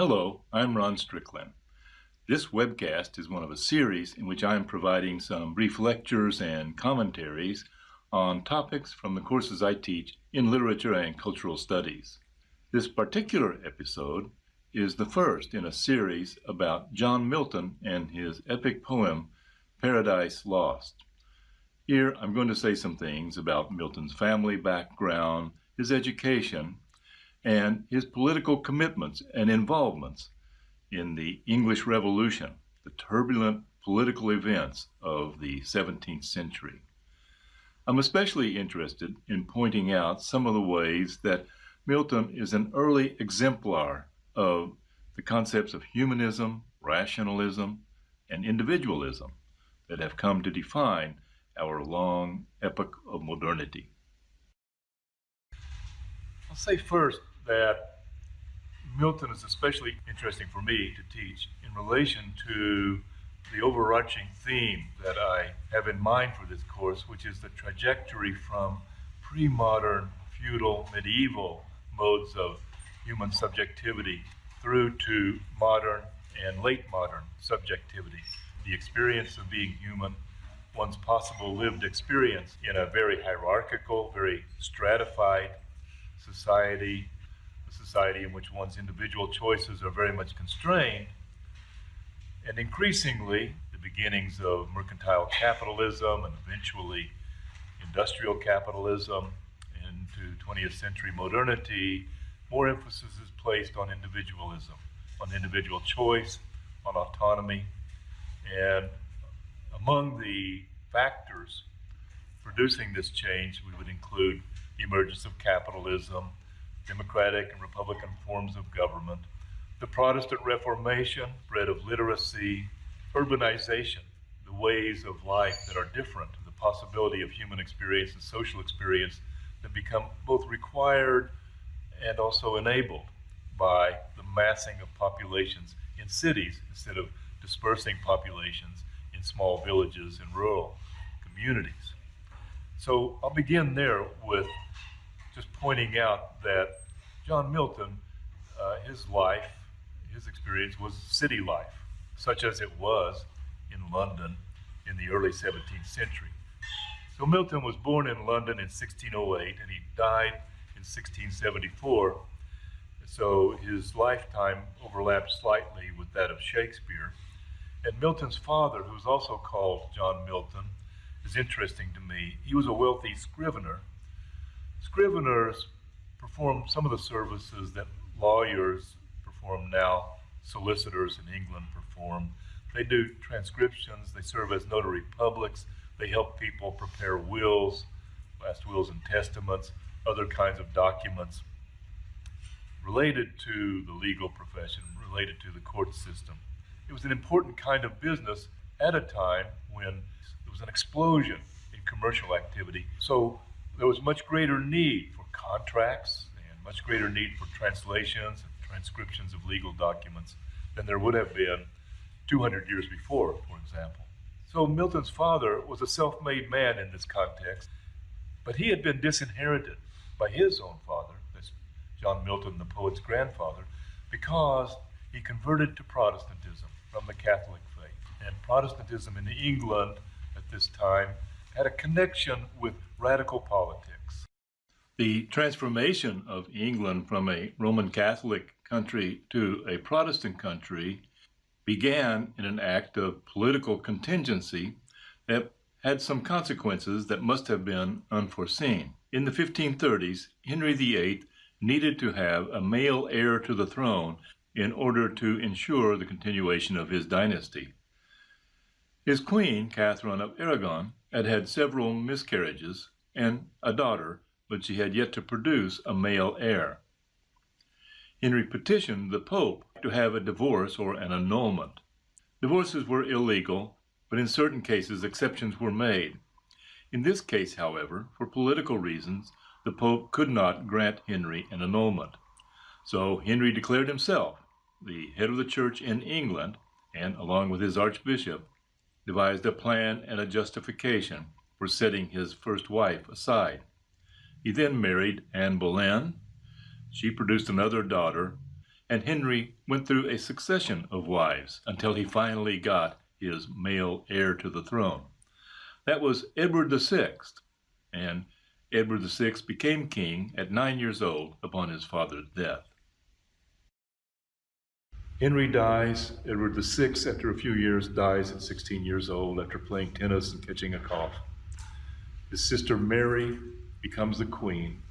Hello, I'm Ron Strickland. This webcast is one of a series in which I am providing some brief lectures and commentaries on topics from the courses I teach in literature and cultural studies. This particular episode is the first in a series about John Milton and his epic poem, Paradise Lost. Here I'm going to say some things about Milton's family background, his education, and his political commitments and involvements in the English Revolution, the turbulent political events of the 17th century. I'm especially interested in pointing out some of the ways that Milton is an early exemplar of the concepts of humanism, rationalism, and individualism that have come to define our long epoch of modernity. I'll say first that Milton is especially interesting for me to teach in relation to the overarching theme that I have in mind for this course, which is the trajectory from pre-modern, feudal, medieval modes of human subjectivity through to modern and late modern subjectivity, the experience of being human, one's possible lived experience in a very hierarchical, very stratified society, a society in which one's individual choices are very much constrained, and increasingly the beginnings of mercantile capitalism and eventually industrial capitalism into 20th century modernity. More emphasis is placed on individualism, on individual choice, on autonomy, and among the factors producing this change, we would include the emergence of capitalism, democratic and republican forms of government, the Protestant Reformation, bred of literacy, urbanization, the ways of life that are different, the possibility of human experience and social experience that become both required and also enabled by the massing of populations in cities instead of dispersing populations in small villages and rural communities. So I'll begin there with just pointing out that John Milton, his life, his experience was city life, such as it was in London in the early 17th century. So Milton was born in London in 1608 and he died in 1674. So his lifetime overlapped slightly with that of Shakespeare. And Milton's father, who was also called John Milton, is interesting to me. He was a wealthy scrivener. Scriveners perform some of the services that lawyers perform now, solicitors in England perform. They do transcriptions, they serve as notary publics, they help people prepare wills, last wills and testaments, other kinds of documents related to the legal profession, related to the court system. It was an important kind of business at a time when there was an explosion in commercial activity. So there was much greater need for contracts and much greater need for translations and transcriptions of legal documents than there would have been 200 years before, for example. So Milton's father was a self-made man in this context, but he had been disinherited by his own father, that's John Milton, the poet's grandfather, because he converted to Protestantism from the Catholic faith. And Protestantism in England at this time had a connection with radical politics. The transformation of England from a Roman Catholic country to a Protestant country began in an act of political contingency that had some consequences that must have been unforeseen. In the 1530s, Henry VIII needed to have a male heir to the throne in order to ensure the continuation of his dynasty. His queen, Catherine of Aragon, had had several miscarriages and a daughter, but she had yet to produce a male heir. Henry petitioned the Pope to have a divorce or an annulment. Divorces were illegal, but in certain cases exceptions were made. In this case, however, for political reasons, the Pope could not grant Henry an annulment. So Henry declared himself the head of the church in England, and along with his archbishop, devised a plan and a justification for setting his first wife aside. He then married Anne Boleyn. She produced another daughter, and Henry went through a succession of wives until he finally got his male heir to the throne. That was Edward VI, and Edward VI became king at 9 years old upon his father's death. Henry dies. Edward VI, after a few years, dies at 16 years old after playing tennis and catching a cough. His sister Mary becomes the queen.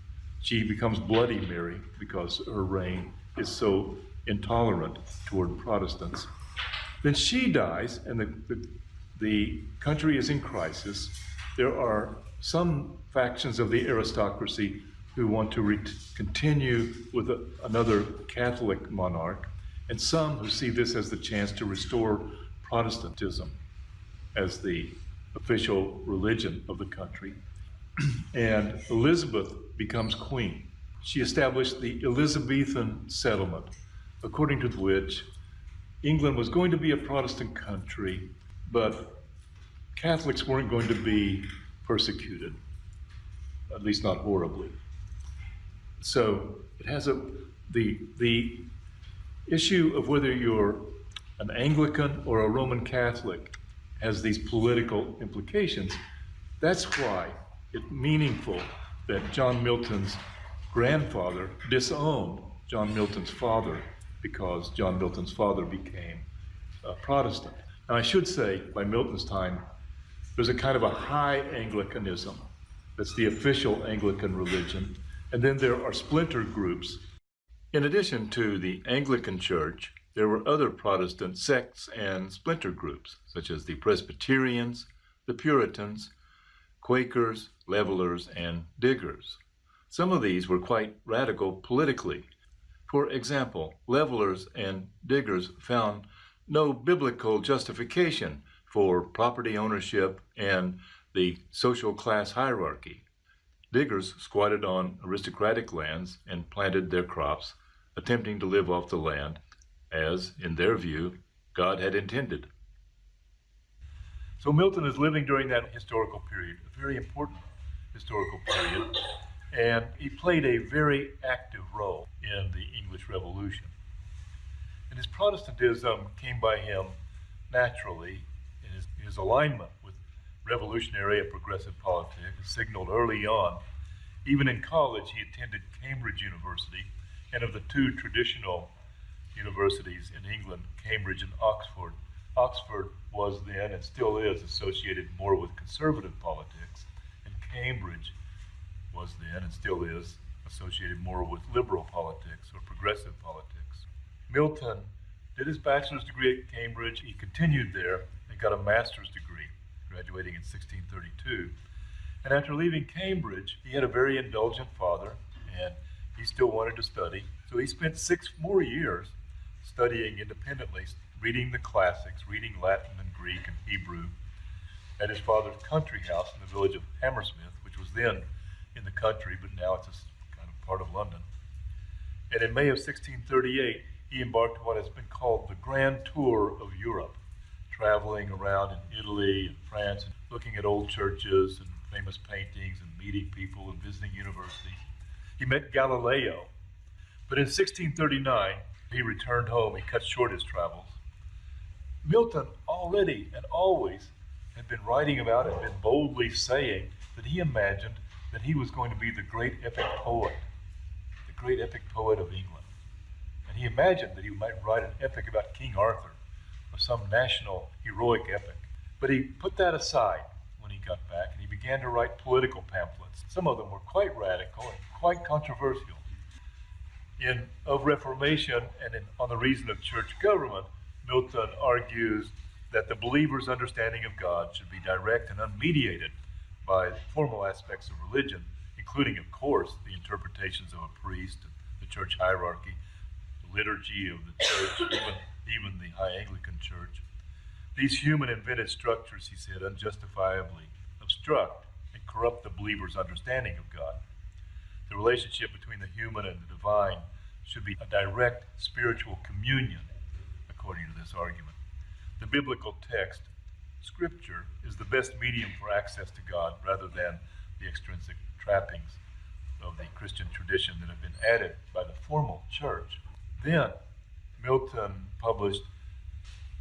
She becomes Bloody Mary because her reign is so intolerant toward Protestants. Then she dies, and the country is in crisis. There are some factions of the aristocracy who want to continue with another Catholic monarch, and some who see this as the chance to restore Protestantism as the official religion of the country. And Elizabeth becomes queen. She established the Elizabethan settlement, according to which England was going to be a Protestant country, but Catholics weren't going to be persecuted, at least not horribly. So it has the issue of whether you're an Anglican or a Roman Catholic has these political implications. That's why it's meaningful that John Milton's grandfather disowned John Milton's father, because John Milton's father became a Protestant. Now, I should say, by Milton's time, there's a kind of a high Anglicanism that's the official Anglican religion, and then there are splinter groups. In addition to the Anglican Church, there were other Protestant sects and splinter groups, such as the Presbyterians, the Puritans, Quakers, Levelers, and Diggers. Some of these were quite radical politically. For example, Levelers and Diggers found no biblical justification for property ownership and the social class hierarchy. Diggers squatted on aristocratic lands and planted their crops, attempting to live off the land as, in their view, God had intended. So Milton is living during that historical period, a very important historical period, and he played a very active role in the English Revolution. And his Protestantism came by him naturally, and his alignment with revolutionary and progressive politics signaled early on. Even in college, he attended Cambridge University, and of the two traditional universities in England, Cambridge and Oxford, Oxford was then and still is associated more with conservative politics, and Cambridge was then and still is associated more with liberal politics or progressive politics. Milton did his bachelor's degree at Cambridge. He continued there and got a master's degree, graduating in 1632. And after leaving Cambridge, he had a very indulgent father, and he still wanted to study. So he spent 6 more years studying independently, reading the classics, reading Latin and Greek and Hebrew at his father's country house in the village of Hammersmith, which was then in the country, but now it's a kind of part of London. And in May of 1638, he embarked on what has been called the Grand Tour of Europe, traveling around in Italy and France, and looking at old churches and famous paintings and meeting people and visiting universities. He met Galileo, but in 1639, he returned home. He cut short his travels. Milton already and always had been writing about and been boldly saying that he imagined that he was going to be the great epic poet of England. And he imagined that he might write an epic about King Arthur or some national heroic epic. But he put that aside when he got back, and he began to write political pamphlets. Some of them were quite radical and quite controversial. Of Reformation and on the reason of church government, Milton argues that the believer's understanding of God should be direct and unmediated by formal aspects of religion, including, of course, the interpretations of a priest, the church hierarchy, the liturgy of the church, even the High Anglican Church. These human-invented structures, he said, unjustifiably obstruct and corrupt the believer's understanding of God. The relationship between the human and the divine should be a direct spiritual communion, according to this argument. The biblical text, Scripture, is the best medium for access to God rather than the extrinsic trappings of the Christian tradition that have been added by the formal church. Then Milton published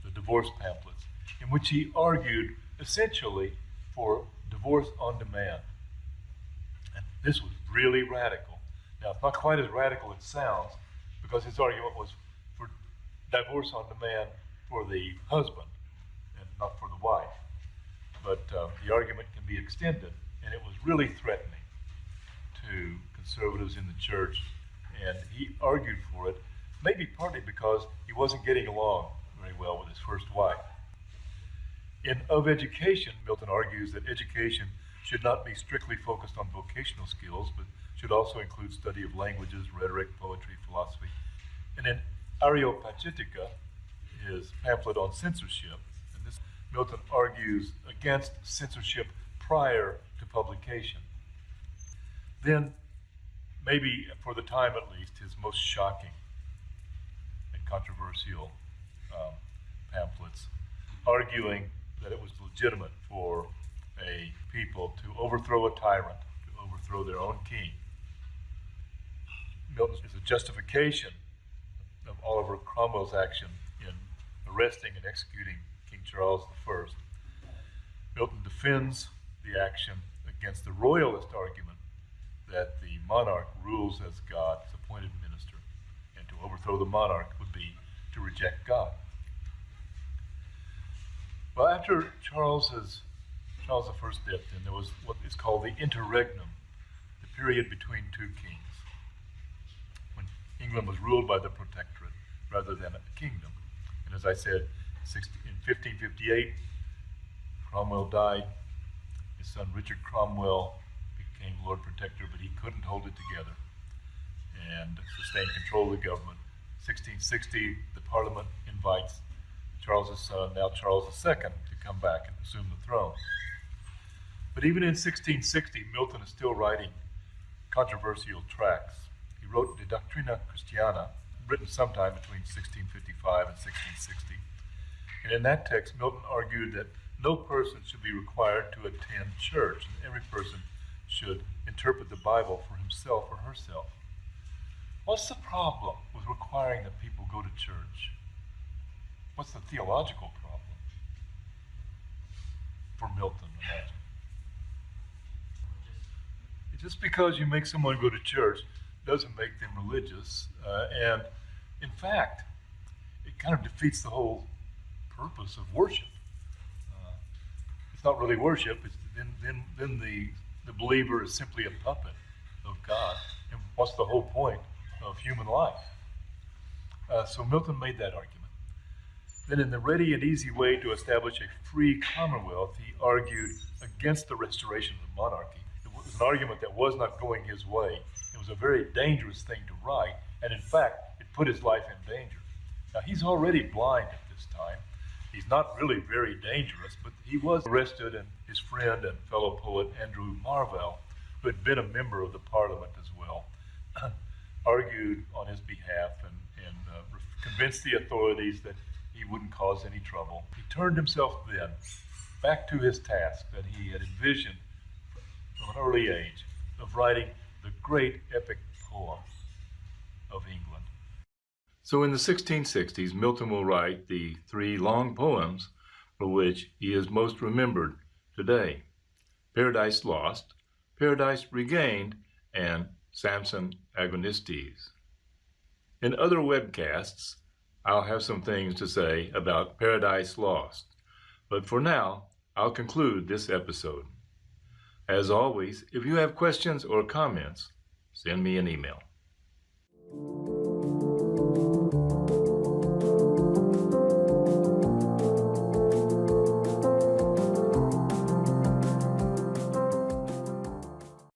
the divorce pamphlets, in which he argued essentially for divorce on demand. And this was really radical. Now, it's not quite as radical as it sounds, because his argument was for divorce on demand for the husband and not for the wife. But the argument can be extended, and it was really threatening to conservatives in the church, and he argued for it, maybe partly because he wasn't getting along very well with his first wife. In Of Education, Milton argues that education should not be strictly focused on vocational skills, but should also include study of languages, rhetoric, poetry, philosophy. And in Areopagitica, his pamphlet on censorship, and this Milton argues against censorship prior to publication. Then, maybe for the time at least, his most shocking and controversial pamphlets, arguing that it was legitimate for a people to overthrow a tyrant, to overthrow their own king. Milton is a justification of Oliver Cromwell's action in arresting and executing King Charles I. Milton defends the action against the royalist argument that the monarch rules as God's appointed minister, and to overthrow the monarch would be to reject God. Well, after Charles I's death, then there was what is called the interregnum, the period between two kings, when England was ruled by the protectorate rather than a kingdom. And as I said, in 1558, Cromwell died. His son Richard Cromwell became Lord Protector, but he couldn't hold it together and sustain control of the government. 1660, the Parliament invites Charles' son, now Charles II, to come back and assume the throne. But even in 1660, Milton is still writing controversial tracts. He wrote De Doctrina Christiana, written sometime between 1655 and 1660. And in that text, Milton argued that no person should be required to attend church, and every person should interpret the Bible for himself or herself. What's the problem with requiring that people go to church? What's the theological problem for Milton, imagine? Just because you make someone go to church doesn't make them religious, and in fact, it kind of defeats the whole purpose of worship. It's not really worship. Then the believer is simply a puppet of God. And what's the whole point of human life? So Milton made that argument. Then in the ready and easy way to establish a free commonwealth, he argued against the restoration of the monarchy. It was an argument that was not going his way. It was a very dangerous thing to write, and in fact, it put his life in danger. Now, he's already blind at this time. He's not really very dangerous, but he was arrested, and his friend and fellow poet Andrew Marvell, who had been a member of the Parliament as well, argued on his behalf and convinced the authorities that he wouldn't cause any trouble. He turned himself then back to his task that he had envisioned from an early age of writing the great epic poem of England. So in the 1660s, Milton will write the three long poems for which he is most remembered today: Paradise Lost, Paradise Regained, and Samson Agonistes. In other webcasts, I'll have some things to say about Paradise Lost, but for now, I'll conclude this episode. As always, if you have questions or comments, send me an email.